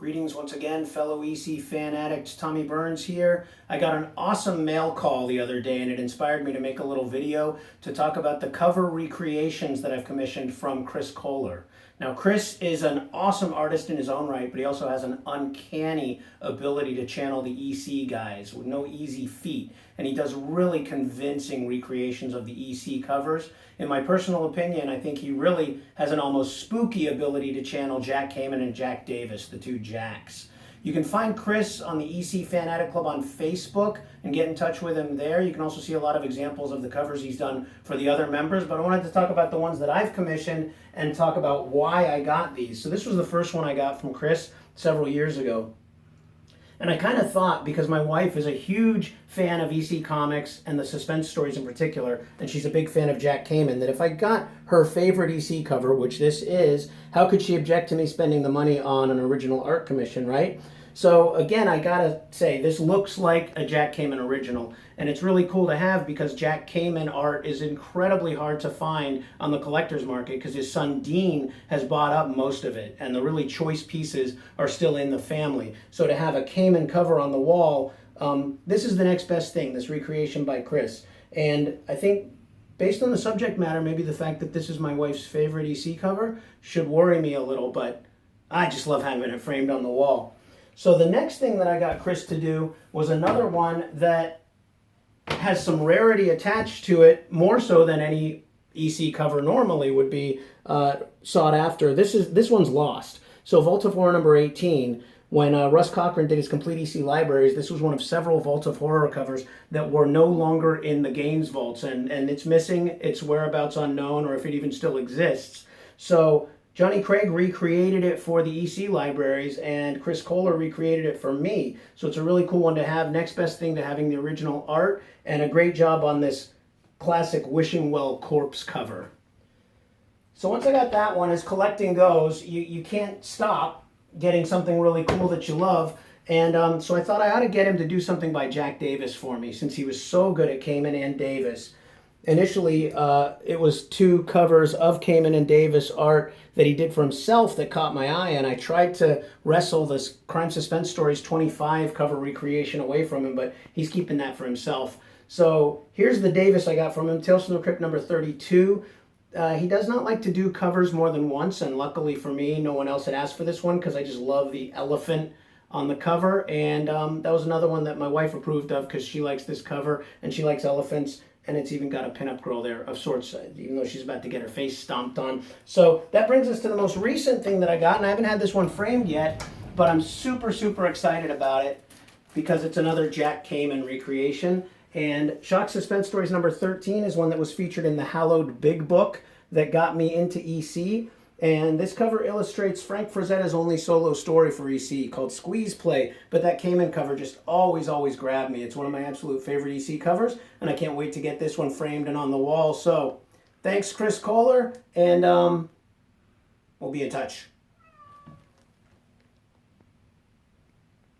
Greetings once again, fellow EC fan addicts. Tommy Burns here. I got an awesome mail call the other day and it inspired me to make a little video to talk about the cover recreations that I've commissioned from Chris Kohler. Now, Chris is an awesome artist in his own right, but he also has an uncanny ability to channel the EC guys with no easy feat. And he does really convincing recreations of the EC covers. In my personal opinion, I think he really has an almost spooky ability to channel Jack Kamen and Jack Davis, the two Jacks. You can find Chris on the EC Fan-Addict Club on Facebook and get in touch with him there. You can also see a lot of examples of the covers he's done for the other members, but I wanted to talk about the ones that I've commissioned and talk about why I got these. So this was the first one I got from Chris several years ago. And I kind of thought, because my wife is a huge fan of EC comics and the suspense stories in particular, and she's a big fan of Jack Kamen, that if I got her favorite EC cover, which this is, how could she object to me spending the money on an original art commission, right? So again, I gotta say, this looks like a Jack Kamen original, and it's really cool to have because Jack Kamen art is incredibly hard to find on the collector's market because his son Dean has bought up most of it, and the really choice pieces are still in the family. So to have a Kamen cover on the wall, this is the next best thing, this recreation by Chris. And I think based on the subject matter, maybe the fact that this is my wife's favorite EC cover should worry me a little, but I just love having it framed on the wall. So the next thing that I got Chris to do was another one that has some rarity attached to it, more so than any EC cover normally would be sought after. This one's lost. So Volta number 18, when Russ Cochran did his complete EC libraries, this was one of several Volta horror covers that were no longer in the Gaines vaults, and it's missing, its whereabouts unknown, or if it even still exists. So Johnny Craig recreated it for the EC libraries, and Chris Kohler recreated it for me. So it's a really cool one to have. Next best thing to having the original art, and a great job on this classic Wishing Well corpse cover. So once I got that one, as collecting goes, you can't stop getting something really cool that you love. And so I thought I ought to get him to do something by Jack Davis for me, since he was so good at Kamen and Davis. Initially, it was two covers of Kamen and Davis art that he did for himself that caught my eye, and I tried to wrestle this Crime Suspense Stories 25 cover recreation away from him, but he's keeping that for himself. So here's the Davis I got from him, Tales from the Crypt number 32. He does not like to do covers more than once, and luckily for me, no one else had asked for this one because I just love the elephant on the cover, and that was another one that my wife approved of because she likes this cover and she likes elephants. And it's even got a pinup girl there of sorts, even though she's about to get her face stomped on. So that brings us to the most recent thing that I got, and I haven't had this one framed yet, but I'm super, super excited about it because it's another Jack Kamen recreation. And Shock Suspense Stories number 13 is one that was featured in the Hallowed Big Book that got me into EC. And this cover illustrates Frank Frazetta's only solo story for EC called Squeeze Play, but that Kamen cover just always grabbed me. It's one of my absolute favorite EC covers, and I can't wait to get this one framed and on the wall. So thanks, Chris Kohler, and we'll be in touch.